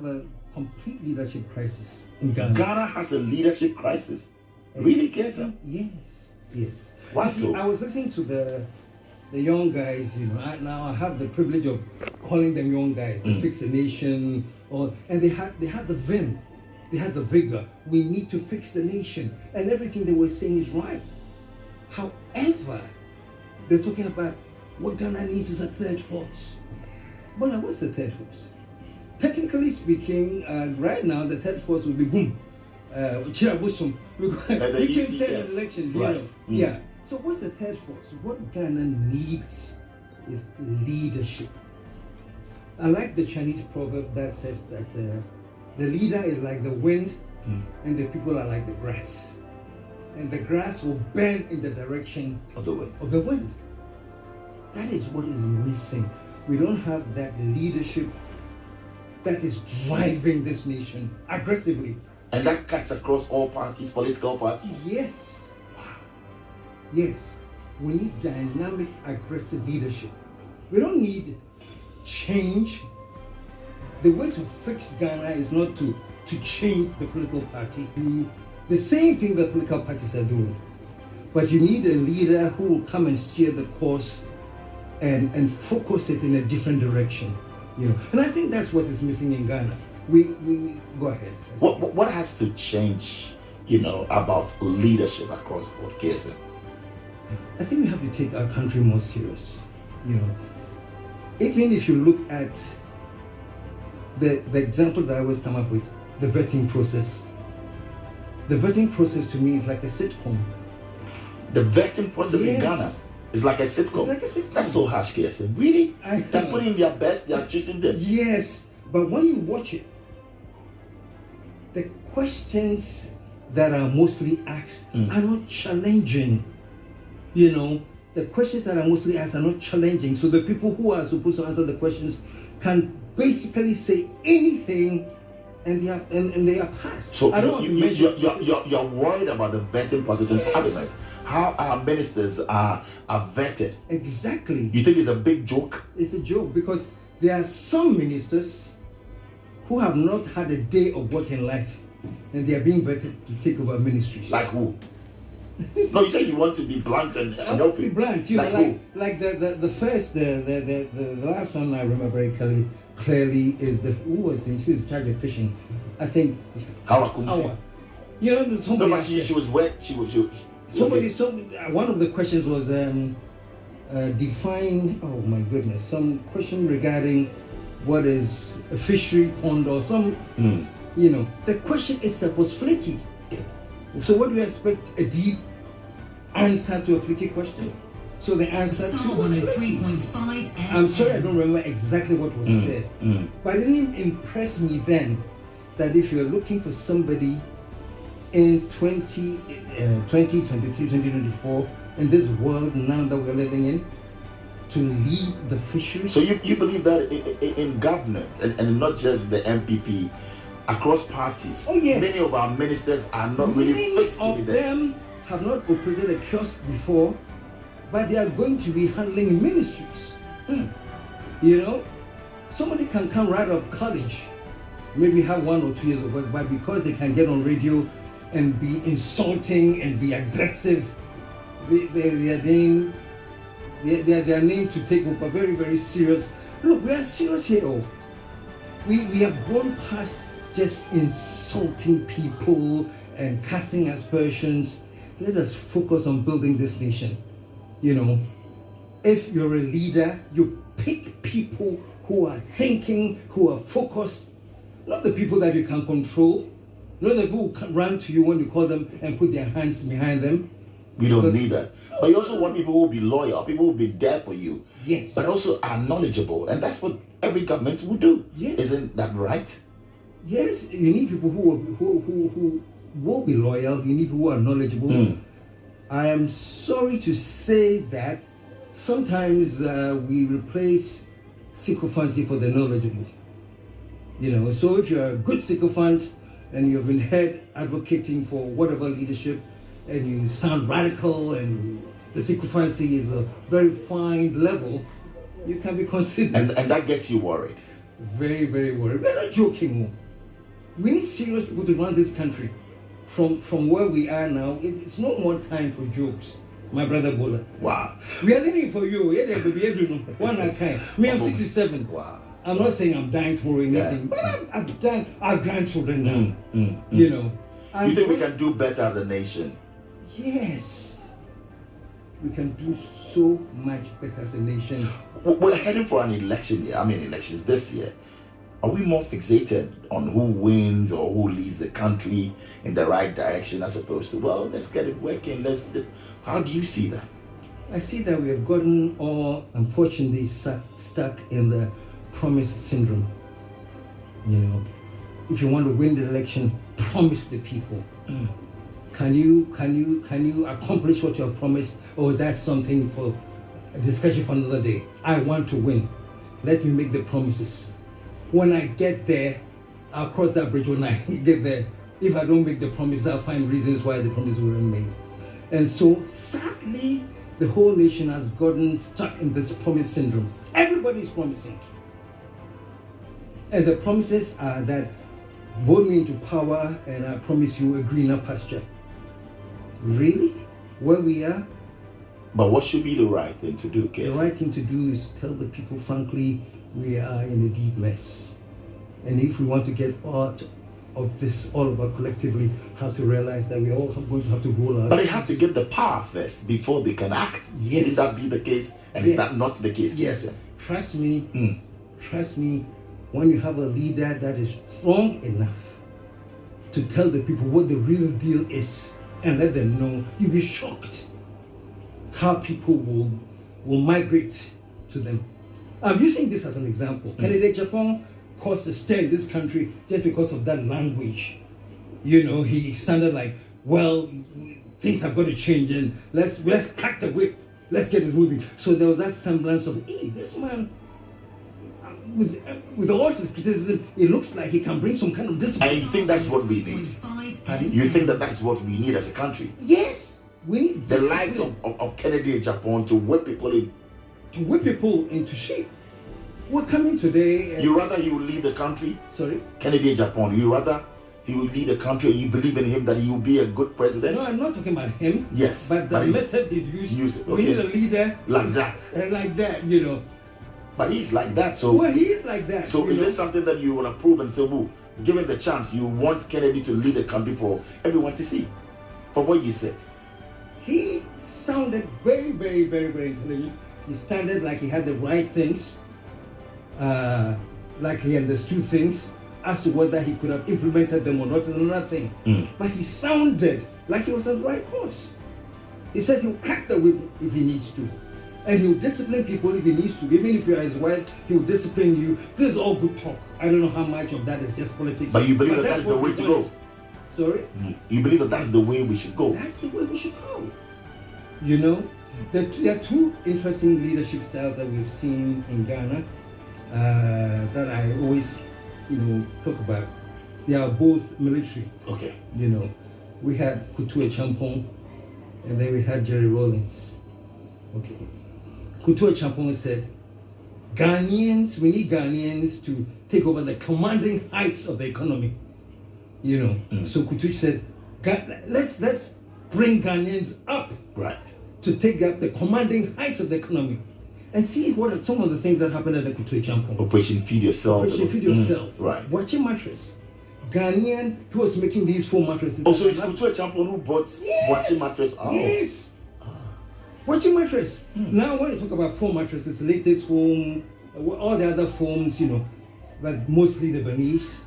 have a complete leadership crisis in Ghana. Ghana has a leadership crisis. Really, KSM? Yes, yes. Why so? I was listening to the young guys. Now I have the privilege of calling them young guys. The Fix the Nation, and they had the vim, they had the vigor. We need to fix the nation, and everything they were saying is right. However, they're talking about what Ghana needs is a third force. But what's the third force? Technically speaking, right now the third force will be boom. Chirabusum. He can tell an election. Right. Yeah. So what's the third force? What Ghana needs is leadership. I like the Chinese proverb that says that the leader is like the wind and the people are like the grass. And the grass will bend in the direction of the wind. That is what is missing. We don't have that leadership that is driving this nation aggressively. And that cuts across all parties, political parties? Yes. Yes. We need dynamic, aggressive leadership. We don't need change. The way to fix Ghana is not to change the political party. Do the same thing that political parties are doing. But you need a leader who will come and steer the course and focus it in a different direction. And I think that's what is missing in Ghana. We go ahead. What has to change, about leadership across the board, KSM? I think we have to take our country more serious. Even if you look at the example that I always come up with, the vetting process. The vetting process to me is like a sitcom. The vetting process in Ghana is like a sitcom. That's so harsh, KSM. Really? They're putting their best, they're choosing them. Yes, but when you watch it, the questions that are mostly asked are not challenging. The questions that are mostly asked are not challenging. So the people who are supposed to answer the questions can basically say anything and they are passed. So you're worried about the vetting process in Parliament. How our ministers are vetted. Exactly. You think it's a big joke? It's a joke because there are some ministers who have not had a day of work in life and they are being vetted to take over ministries. Like who? No, you said you want to be blunt and open. Be blunt, like the last one I remember very clearly is who was in charge of fishing. I think Hawa. Somebody. No, but she was wet. She was. One of the questions was define. Oh my goodness! Some question regarding what is a fishery pond or some. The question itself was flaky. So what do you expect a deep answer to a flaky question? So the answer to was flaky. I'm sorry I don't remember exactly what was said, but it didn't impress me then that if you're looking for somebody in 2023, 2024, in this world now that we're living in, to lead the fishery. So you believe that in government and not just the MPP, across parties, many of our ministers are not really fit to be there. Many of them have not operated a kiosk before, but they are going to be handling ministries. Somebody can come right out of college, maybe have 1 or 2 years of work, but because they can get on radio and be insulting and be aggressive, they are named to take over very, very serious. Look, we are serious here. We have gone past just insulting people and casting aspersions. Let us focus on building this nation. If you're a leader, you pick people who are thinking, who are focused, not the people that you can control, not the people who can run to you when you call them and put their hands behind them. We don't need that. But you also want people who will be loyal, people who will be there for you. Yes. But also are knowledgeable. And that's what every government will do. Yes. Isn't that right? Yes, you need people who will be loyal. You need people who are knowledgeable. I am sorry to say that sometimes we replace sycophancy for the knowledgeable. So if you're a good sycophant and you've been heard advocating for whatever leadership, and you sound radical, and the sycophancy is a very fine level, you can be considered. And that gets you worried. very, very worried. We're not joking. We need serious people to run this country. From where we are now, it's no more time for jokes. My brother Bola. Wow. We are living for you. One kind. Me, I'm 67. Wow. I'm not saying I'm dying tomorrow or anything, but I've done our grandchildren now. You know. You think we can do better as a nation? Yes. We can do so much better as a nation. We're heading for an election year. I mean, elections this year. Are we more fixated on who wins or who leads the country in the right direction as opposed to, well, let's get it working. How do you see that? I see that we have gotten all, unfortunately, stuck in the promise syndrome. You know, if you want to win the election, promise the people. Can you accomplish what you have promised? Oh, that's something for a discussion for another day. I want to win. Let me make the promises. When I get there, I'll cross that bridge when I get there. If I don't make the promise, I'll find reasons why the promise weren't made. And so, sadly, the whole nation has gotten stuck in this promise syndrome. Everybody's promising. And the promises are that vote me into power and I promise you a greener pasture. Really? Where we are? But what should be the right thing to do, KSM? The right thing to do is tell the people, frankly, we are in a deep mess. And if we want to get out of this, all of us collectively have to realize that we're all going to have to roll our But they have to get the power first before they can act. Yes. Is that be the case? And is that not the case, yes. KSM? Trust me, when you have a leader that is strong enough to tell the people what the real deal is and let them know, you'll be shocked how people will migrate to them. I'm using this as an example. Canada, Japan caused a stir in this country just because of that language. You know, he sounded like, well, things have got to change and let's crack the whip. Let's get this moving. So there was that semblance of, hey, this man, with all his criticism, it looks like he can bring some kind of discipline. And you think that's what we need? You think that's what we need as a country? Yes. We need the likes of Kennedy and Japan to whip people in. To whip people into shape. We're coming today. You rather he will lead the country? Sorry? Kennedy and Japan. You rather he will lead the country and you believe in him that he will be a good president? No, I'm not talking about him. Yes. But the method he used. Use it. Okay. We need a leader. Like that. Like that, you know. But he's like that. So. Well, he is like that. So is it something that you will approve and say, well, given the chance, you want Kennedy to lead the country for everyone to see? From what you said. He sounded very, very, very, very intelligent. He sounded like he had the right things, like he understood things as to whether he could have implemented them or not is another thing. But he sounded like he was on the right course. He said he'll crack the whip if he needs to. And he'll discipline people if he needs to. Even if you're his wife, he'll discipline you. This is all good talk. I don't know how much of that is just politics. But you believe that that's the way to go? Sorry? You believe that that's the way we should go? That's the way we should go. You know, there are two interesting leadership styles that we've seen in Ghana that I always, talk about. They are both military. Okay. You know, we had Kutu Champong, and then we had Jerry Rawlings. Okay. Kutu Champong said, we need Ghanaians to take over the commanding heights of the economy. You know, so Kutu said, let's bring Ghanaians up, right, to take up the commanding heights of the economy, and see what are some of the things that happened at the Kutu Champong. Operation Feed Yourself. Operation Feed Yourself. Right. Watching mattress. Ghanaian who was making these 4 mattresses. Also, it's Kutu Champong who bought watching mattress. Oh. Yes. Watching mattress. Now, when you talk about foam mattresses, latest foam, all the other foams, but mostly the Benis.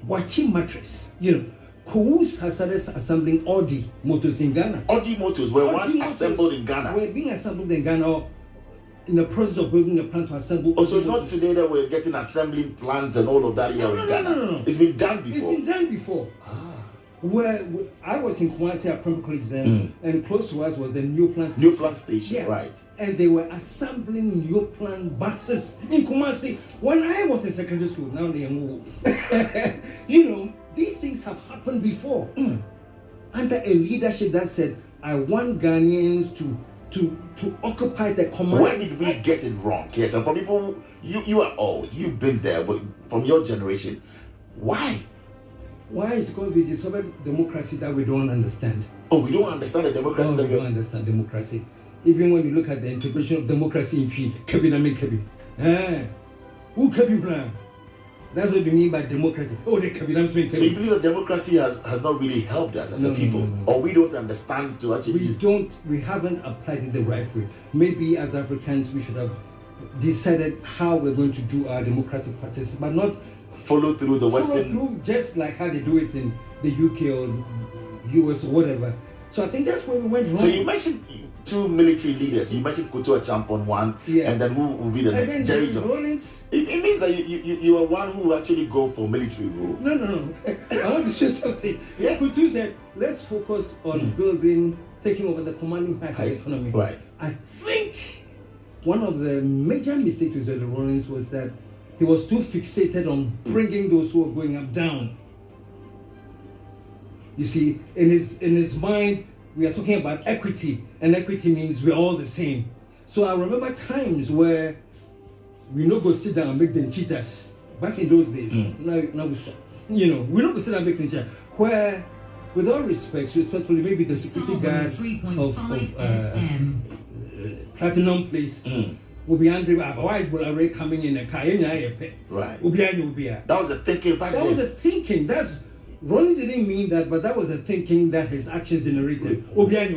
Watching mattress. Kous has started assembling Audi motors in Ghana. Audi motors were once assembled in Ghana. Were being assembled in Ghana, in the process of building a plant to assemble. Also, it's not today that we're getting assembling plants and all of that here in Ghana. No. It's been done before. It's been done before. Where I was in Kumasi at Premier College then, and close to us was the New Plant Station. New Plant Station, right. And they were assembling New Plant buses in Kumasi when I was in secondary school. Now they move. These things have happened before. Under a leadership that said, I want Ghanaians to to occupy the command. Where did we get it wrong? Yes, and for people, you are old, you've been there, but from your generation, why? Why is going to be discovered democracy that we don't understand? Oh, we don't understand the democracy. We don't understand democracy. Even when you look at the interpretation of democracy in P, who Kabina? That's what we mean by democracy. Oh, the Kabina. So you believe that democracy has not really helped us as a people, or we don't understand to actually. We haven't applied it the right way. Maybe as Africans we should have decided how we're going to do our democratic practice, but not follow through the Western, just like how they do it in the UK or US or whatever. So I think that's where we went wrong. So you mentioned 2 military leaders. You mentioned Kutu Achampon one, and then who will be the next? Jerry Rawlings. It means that you are one who actually go for military rule. No. I want to say something. Yeah. Kutu said, let's focus on taking over the commanding heights of the economy. Right. I think one of the major mistakes with Jerry Rawlings was that he was too fixated on bringing those who are going up down. You see, in his mind, we are talking about equity, and equity means we're all the same. So I remember times where we no go sit down and make them cheaters. Back in those days, now we no go sit down and make them cheaters. Where, with all respectfully, maybe the security guard of Platinum Place will be angry. Why is Bolare coming in a car? Right. That was the thinking back then. That was the thinking. Rawlings didn't mean that, but that was the thinking that his actions generated. Okay.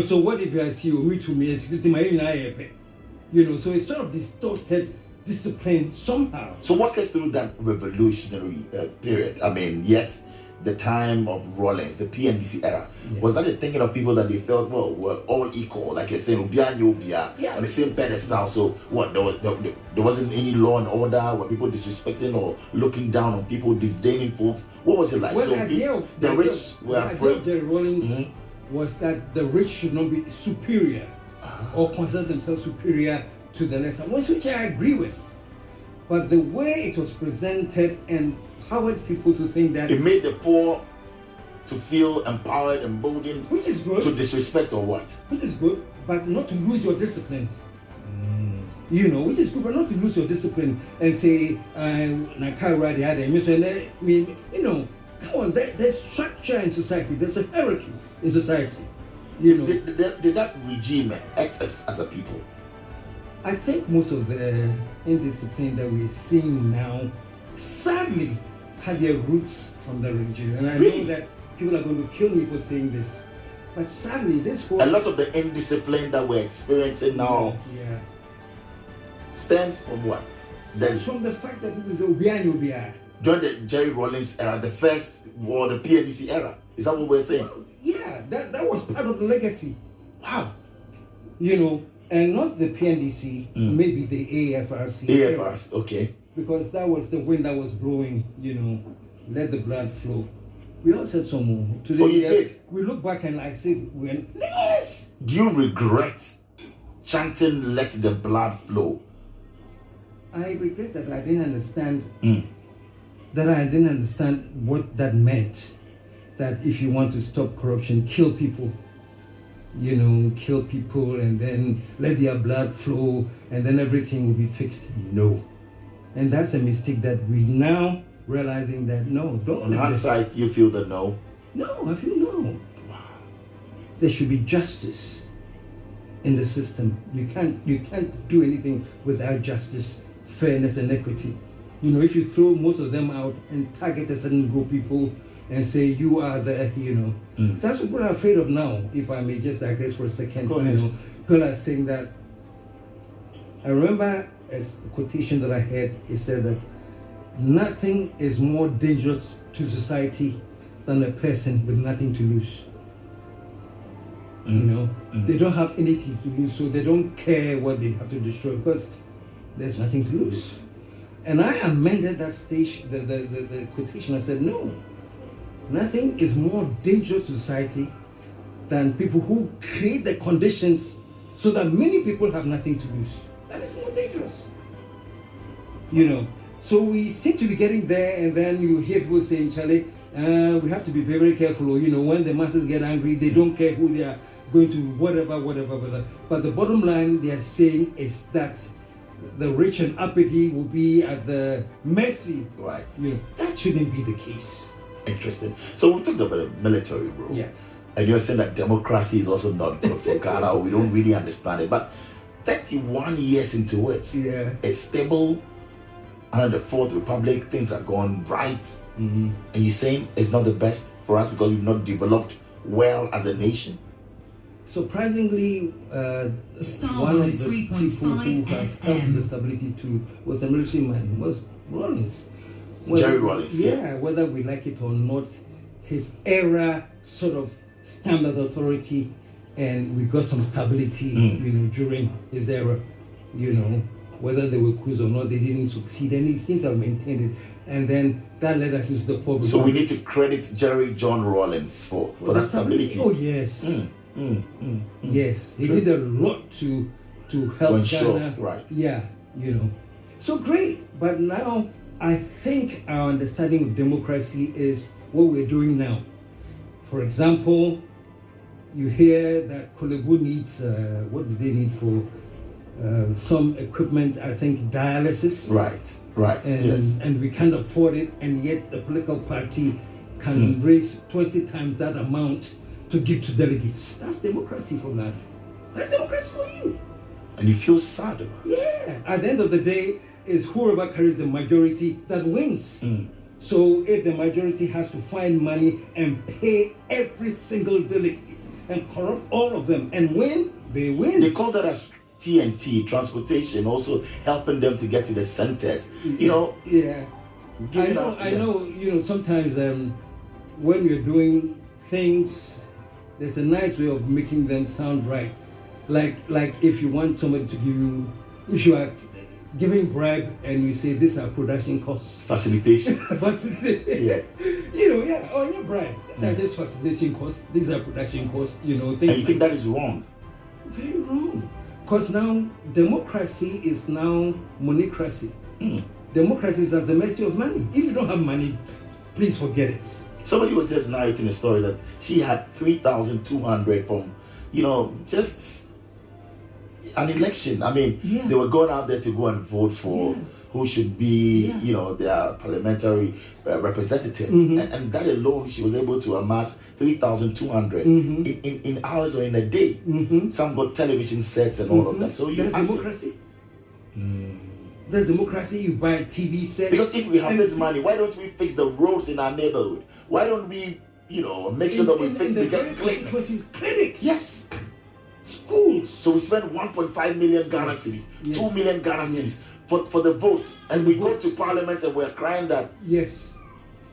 So what if I see me to me security so it's sort of distorted discipline somehow. So walk us through that revolutionary period. I mean, yes, the time of Rawlings, the PNDC era. Yeah. Was that the thinking of people that they felt, well, we're all equal, like you're saying, on the same pedestal? So what? There wasn't any law and order? Were people disrespecting or looking down on people, disdaining folks? What was it like? Well, so the rich were afraid. The idea of Jerry Rawlings was that the rich should not be superior or consider themselves superior to the lesser ones, which I agree with. But the way it was presented empowered people to think that it made the poor to feel empowered, emboldened, which is good, to disrespect or what? Which is good, but not to lose your discipline. Which is good, but not to lose your discipline and say, come on, there's structure in society, there's a hierarchy in society. Did that regime act us as a people? I think most of the indiscipline that we're seeing now, sadly, had their roots from the regime. And I know that people are going to kill me for saying this. But sadly, a lot of the indiscipline that we're experiencing now stems from what? Stems from the fact that people say, during the Jerry Rawlings era, the first war, the PNDC era. Is that what we're saying? Well, yeah, that was part of the legacy. Wow. And not the PNDC, maybe the AFRC. AFRC, okay. Because that was the wind that was blowing, let the blood flow. We all said some more. Today, you did? We look back and I say, yes! Do you regret chanting, let the blood flow? I regret that I didn't understand, what that meant. That if you want to stop corruption, kill people. Kill people and then let their blood flow and then everything will be fixed. No. And that's a mistake that we now realizing that no, don't. On hindsight, you feel that no? No, I feel no. Wow. There should be justice in the system. You can't do anything without justice, fairness and equity. If you throw most of them out and target a certain group of people and say you are the, that's what people are afraid of now. If I may just digress for a second, people are saying that. I remember a quotation that I had. It said that nothing is more dangerous to society than a person with nothing to lose. They don't have anything to lose, so they don't care what they have to destroy because there's nothing to lose. And I amended that the quotation. I said no. Nothing is more dangerous to society than people who create the conditions so that many people have nothing to lose. That is more dangerous. So we seem to be getting there, and then you hear people saying, Charlie, we have to be very, very careful. When the masses get angry, they don't care who they are. going to whatever. But the bottom line they are saying is that the rich and uppity will be at the mercy. Right. That shouldn't be the case. Interesting. So we talked about the military role. Yeah. And you're saying that democracy is also not good for Ghana, or we don't really understand it. But 31 years into it, a stable, under the Fourth Republic, things are going right. And you're saying it's not the best for us because we've not developed well as a nation? Surprisingly, one of the people who have helped the stability too was a military man, was Rawlings. Jerry Rawlings. Yeah, whether we like it or not, his era sort of standard authority, and we got some stability, during his era. Whether they were coups or not, they didn't succeed, and he seems to have maintained it. And then that led us into the Fourth. So we need to credit Jerry John Rawlings for that stability. Oh yes. Yes, he did a lot to help ensure, Ghana. right? Yeah, So great, but now I think our understanding of democracy is what we're doing now. For example, you hear that Kolebu needs, what do they need for some equipment, I think dialysis. Right, yes. And we can't afford it, and yet the political party can raise 20 times that amount to give to delegates. That's democracy for Ghana. That's democracy for you. And you feel sad about it. Yeah. At the end of the day, it's whoever carries the majority that wins. So if the majority has to find money and pay every single delegate and corrupt all of them and win, they win. They call that as TNT, transportation, also helping them to get to the centers. Yeah. I know, sometimes when you're doing things, there's a nice way of making them sound right. Like if you want somebody to give you, if you are giving bribe and you say these are production costs. Facilitation. Yeah. On your bribe. These are just facilitation costs. These are production costs, things. And you think that is wrong? Very wrong. Because now democracy is now moneycracy. Democracy is at the mercy of money. If you don't have money, please forget it. Somebody was just narrating a story that she had 3,200 from, just an election. I mean, they were going out there to go and vote for who should be, their parliamentary representative. And that alone, she was able to amass 3,200 in hours or in a day. Some got television sets and all of that. So that's democracy. There's democracy. You buy TV sets. Because if we have this money, why don't we fix the roads in our neighborhood? Why don't we, make sure that we get clinics? Yes. Schools. So we spend 1.5 million Ghana cedis, 2 million Ghana cedis for the votes, and we go to parliament and we're crying that. Yes.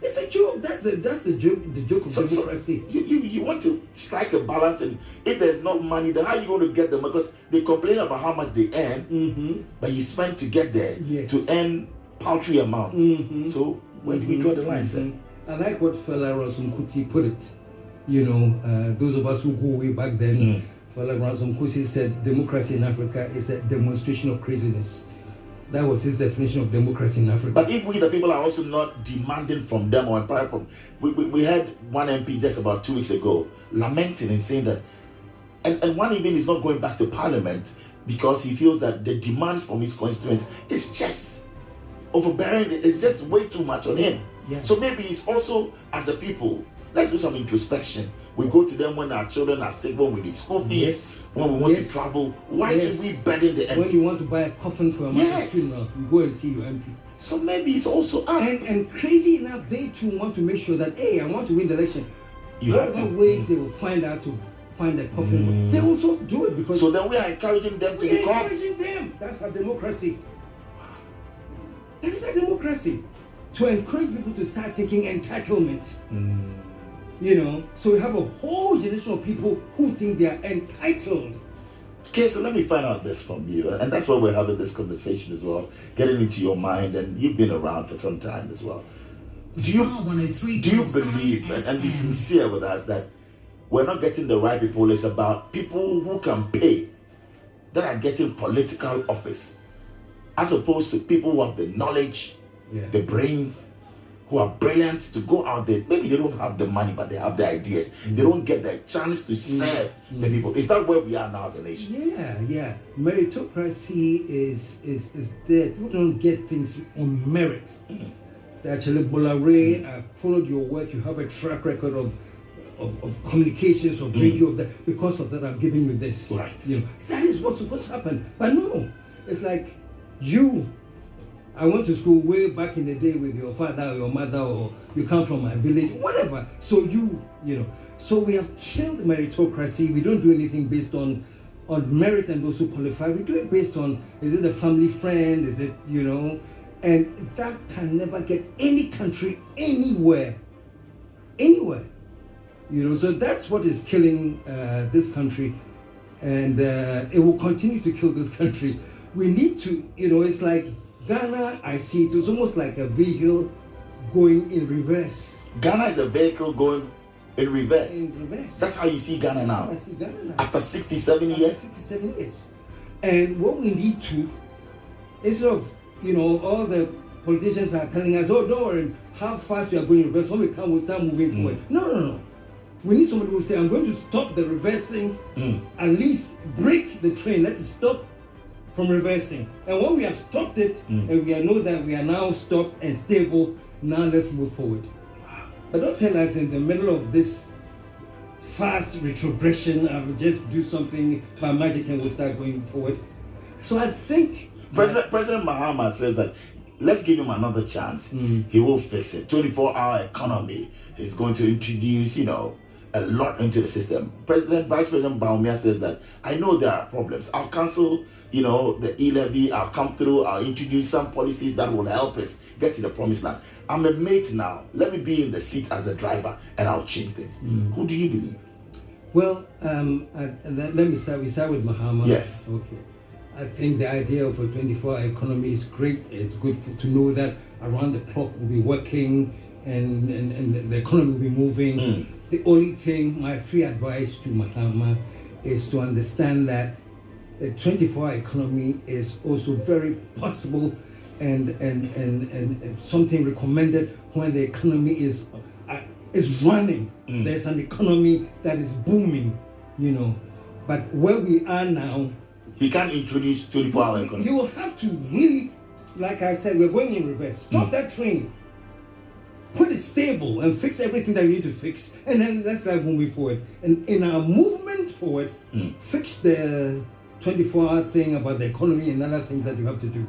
It's a joke. That's the joke. The joke of democracy. So you want to strike a balance, and if there's not money, then how are you going to get them? Because they complain about how much they earn, but you spend to get there to earn paltry amounts. So where do we draw the line, sir? I like what Fela Ransome Kuti put it. Those of us who go way back then, Fela Ransome Kuti said, democracy in Africa is a demonstration of craziness. That was his definition of democracy in Africa. But if we, the people, are also not demanding from them or empowered from, we had one MP just about 2 weeks ago lamenting and saying that, and one even is not going back to Parliament because he feels that the demands from his constituents is just overbearing. It's just way too much on him. So maybe it's also, as a people, let's do some introspection. We go to them when our children are sick, when we need school fees, when we want to travel. Why should we burden the MPs? When you want to buy a coffin for your mother's funeral, you go and see your MP. So maybe it's also us. And crazy enough, they too want to make sure that, hey, I want to win the election. You have to. Ways they will find out to find a coffin. They also do it because. So then we are encouraging them to become. Encouraging them. That's our democracy. That is our democracy. To encourage people to start thinking entitlement. So we have a whole generation of people who think they are entitled. Okay, so let me find out this from you, and that's why we're having this conversation as well, getting into your mind, and you've been around for some time as well. Do you believe and be sincere with us that we're not getting the right people? It's about people who can pay that are getting political office, as opposed to people who have the knowledge, the brains, who are brilliant to go out there. Maybe they don't have the money, but they have the ideas. They don't get the chance to serve the people. Is that where we are now as a nation? Yeah. Meritocracy is dead. We don't get things on merit. Actually, Bolare, I followed your work. You have a track record of communications, of radio, of that. Because of that, I'm giving you this. Right. That is what's supposed to happen. But no, it's like I went to school way back in the day with your father or your mother, or you come from my village, whatever. So so we have killed meritocracy. We don't do anything based on merit and those who qualify. We do it based on, is it a family friend? Is it, and that can never get any country anywhere. So that's what is killing this country, and it will continue to kill this country. We need to, it's like Ghana, I see it's almost like a vehicle going in reverse. Ghana is a vehicle going in reverse. In reverse. That's how you see Ghana now. I see Ghana now. After 67 years? 67 years. And what we need to, instead of, all the politicians are telling us, oh, don't worry, how fast we are going in reverse. When we come, we'll start moving forward. No. We need somebody who will say, I'm going to stop the reversing, at least break the train, let it stop from reversing. And when we have stopped it, and we know that we are now stopped and stable, now let's move forward. But don't tell us in the middle of this fast retrogression, I will just do something by magic and we'll start going forward. So I think President Mahama says that let's give him another chance. He will fix it. 24-hour economy. He's going to introduce, a lot into the system. Vice President Baumia says that I know there are problems. I'll cancel, the e-levy. I'll come through. I'll introduce some policies that will help us get to the promised land. I'm a mate now. Let me be in the seat as a driver, and I'll change things. Who do you believe? Well, let me start. We start with Mahama. Yes. Okay. I think the idea of a 24-hour economy is great. It's good to know that around the clock we'll be working and the economy will be moving. The only thing, my free advice to Mahama is to understand that a 24-hour economy is also very possible and something recommended when the economy is running. There's an economy that is booming, But where we are now, he can't introduce 24-hour economy. He will have to really, like I said, we're going in reverse. Stop that train. Put it stable and fix everything that you need to fix, and then let's start moving forward. And in our movement forward, fix the 24-hour thing about the economy and other things that you have to do.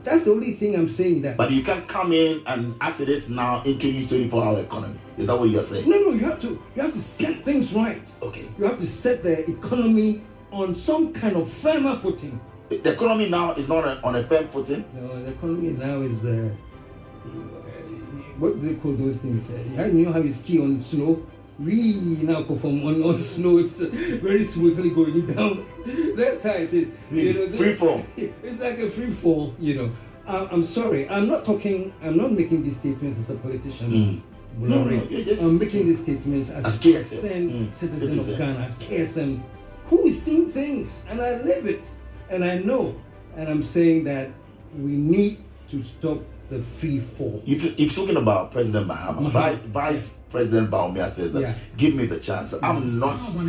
That's the only thing I'm saying. That. But you can't come in and, as it is now, introduce 24-hour economy. Is that what you're saying? No. You have to set things right. Okay. You have to set the economy on some kind of firmer footing. The economy now is not on a firm footing. No, the economy now is. What do they call those things? You know how you ski on snow? We now perform on snow. It's very smoothly going down. That's how it is. Free fall. It's like a free fall. I'm sorry. I'm not making these statements as a politician. No, I'm making these statements as KSM citizen of Ghana, as KSM, who is seeing things, and I live it, and I know, and I'm saying that we need to stop the free fall. If you're talking about President Mahama, Vice President Baumia says that give me the chance. I'm not, in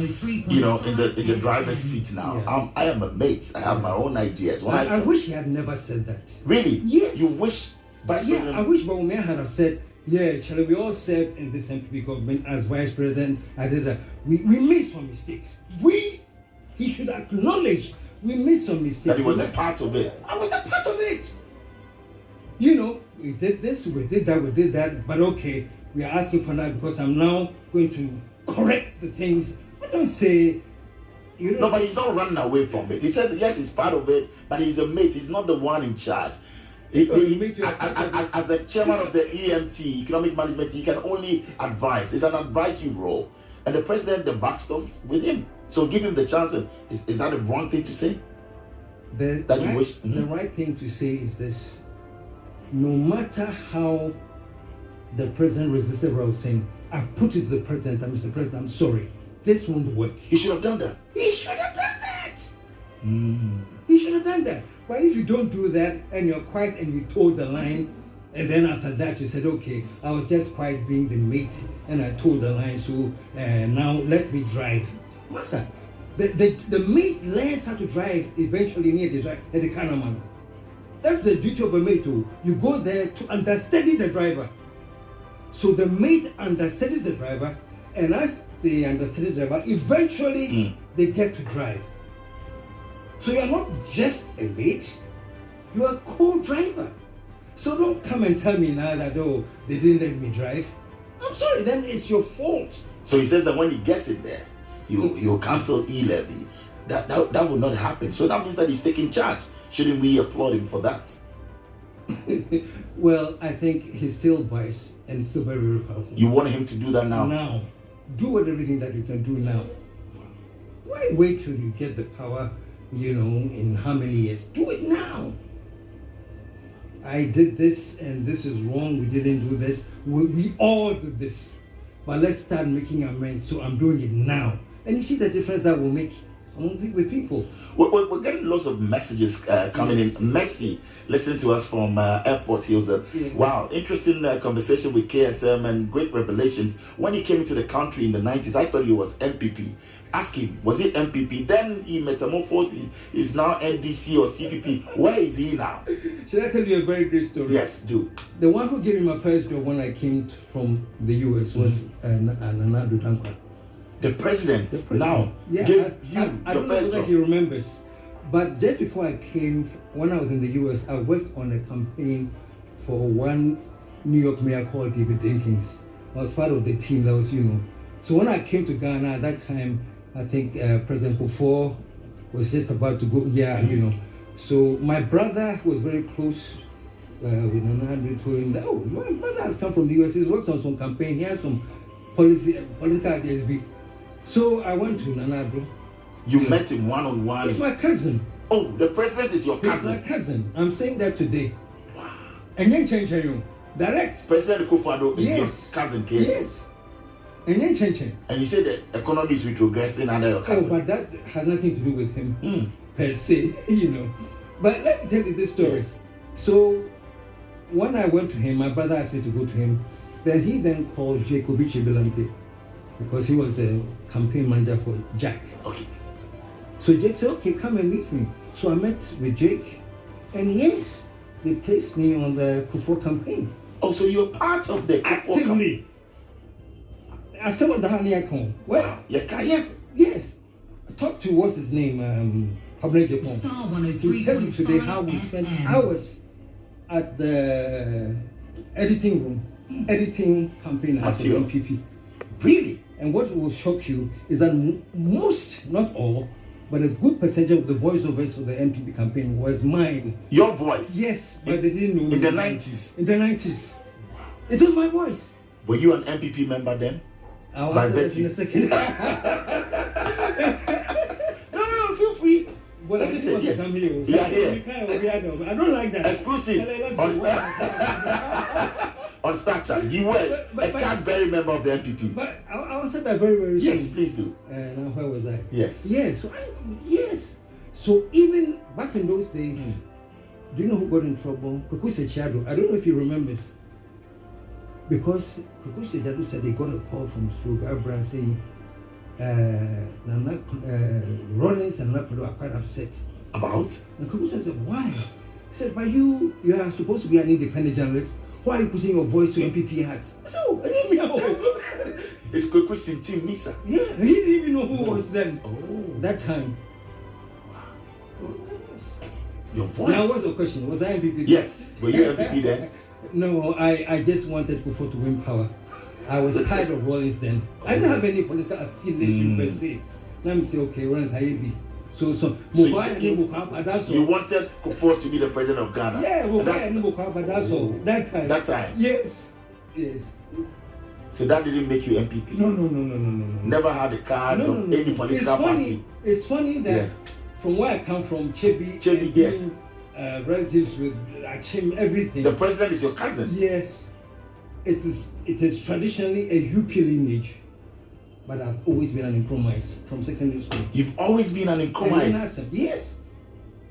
the driver's seat now. I am a mate. I have my own ideas. I wish he had never said that. Really? Yes. You wish Vice President? I wish Baumia had have said, Charlie, we all served in this MPP government as Vice President. I did that. We made some mistakes. He should acknowledge we made some mistakes. That he was a part of it. I was a part of it. We did this, we did that, but okay, we are asking for that because I'm now going to correct the things. I don't say, No, but he's not running away from it. He said, yes, he's part of it, but he's a mate. He's not the one in charge. As the chairman of the EMT, Economic Management, he can only advise. It's an advisory role. And the president, the backstop with him. So give him the chance. Is that the wrong thing to say? The right thing to say is this. No matter how the president resisted what I was saying, I put it to the president, and Mr. President, I'm sorry. This won't work. He should have done that. He should have done that. He should have done that. But if you don't do that and you're quiet and you toe the line And then after that, you said, okay, I was just quite being the mate, and I told the line, so now let me drive. Master, the mate learns how to drive eventually near the Kanaman. That's the duty of a mate too. You go there to understudy the driver. So the mate understudies the driver, and as they understudy the driver, eventually they get to drive. So you're not just a mate, you're a co-driver. So don't come and tell me now that, oh, they didn't let me drive. I'm sorry, then it's your fault. So he says that when he gets it there, he'll cancel e-levy. That will not happen. So that means that he's taking charge. Shouldn't we applaud him for that? Well, I think he's still vice and still very, very powerful. You want him to do that now? Now. Do everything that you can do now. Why wait till you get the power, in how many years? Do it now. I did this and this is wrong. We didn't do this. We all did this. But let's start making amends. So I'm doing it now. And you see the difference that will make with people. We're getting lots of messages coming in. Messi, listening to us from Airport Hills. Wow, interesting conversation with KSM and great revelations. When he came into the country in the 90s, I thought he was MPP. Ask him, was he MPP? Then he metamorphosed. He's now NDC or CPP. Where is he now? Should I tell you a very great story? Yes, do. The one who gave me my first job when I came from the US was Nana Dankwa. The president now gave you I your don't know first whether job. he remembers, but just before I came, when I was in the US, I worked on a campaign for one New York mayor called David Dinkins. I was part of the team that was, So when I came to Ghana at that time, I think President Kufuor was just about to go, So my brother was very close with Nana. Told him that, oh, my brother has come from the US. He's worked on some campaign. He has some political ideas. So I went to Nanado. You met him one-on-one. He's my cousin. Oh, the president is your cousin. He's my cousin. I'm saying that today. Wow. And then change direct. President Kufuor is your cousin, KSM. Yes. And then change. And you say the economy is retrogressing under your cousin. Oh, but that has nothing to do with him per se, But let me tell you this story. Yes. So when I went to him, my brother asked me to go to him. Then he called Jacob Bichibilante, because he was a campaign manager for Jack. Okay. So Jake said, okay, come and meet me. So I met with Jake, and yes, they placed me on the Kufuor campaign. Oh, so you're part of the Kufuor campaign? I said what the hell you call? Well, yes. Talk to what's his name, Cabinet Japan. To tell you today how we spent hours at the editing room, editing campaign as the MPP. Really? And what will shock you is that most, not all, but a good percentage of the voiceovers for the MPP campaign was mine. Your voice? Yes, but they didn't know. In the 90s? In the 90s. It was my voice. Were you an MPP member then? I'll answer that in a second. No, feel free. Well, like you said, yes. I don't like that. Exclusive. On Stature. You were a Cadbury member of the MPP. But I'll answer that very, very soon. Yes, please do. Now, where was I? Yes. Yes. So even back in those days, do you know who got in trouble? Kukwuse Chado. I don't know if he remembers. Because Kukwuse Chado said they got a call from Slugabra saying, Rollins and Nakado are quite upset. About? And Kukwuse said, why? He said, but you are supposed to be an independent journalist. Why are you putting your voice to MPP hats? So, it's Kukwuse team, Nisa. Yeah, he didn't even know who was them that time. Your voice? Now, what's the question? Was I MPP? Yes. Were you MPP then? No, I just wanted Kufuor to win power. I was tired of Rollins then. I didn't have any political affiliation per se. Let me say, okay, Rollins, how you be? So you wanted Kufuor to be the president of Ghana? Yeah, that's all. That time. That time? Yes. So that didn't make you MPP? No. Never had a card of any political party? It's funny that from where I come from, Chebi, yes. Relatives with Achim, everything. The president is your cousin? Yes. It is traditionally a UP lineage. But I've always been an Nkrumah from secondary school. You've always been an Nkrumah? Yes.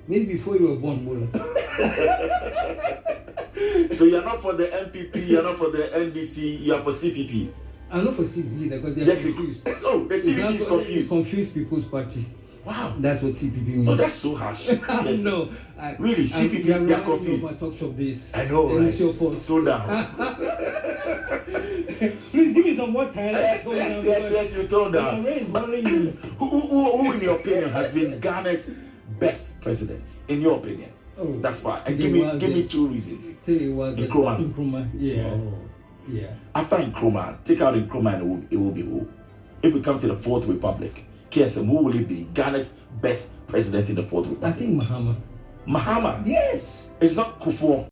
Maybe before you were born, Bola. So you're not for the MPP, you're not for the NDC, you're for CPP. I'm not for CPP because they're confused. Oh, the CPP is confused. Confused People's Party. Wow. That's what CPP means. Oh, that's so harsh. Yes. No. Really, CPP, they're confused. My talk shop days. I know, and right? It's your fault. Slow down. Please give me some more time. Yes, you told down. Who, in your opinion, has been Ghana's best president? In your opinion? Oh, that's why. And give me 2 reasons. Nkrumah. Yeah. Oh. Yeah. After Nkrumah, take out Nkrumah and it will be who? If we come to the Fourth Republic, KSM, who will it be? Ghana's best president in the Fourth Republic? I think Mahama. Mahama? Yes. It's not Kufuor.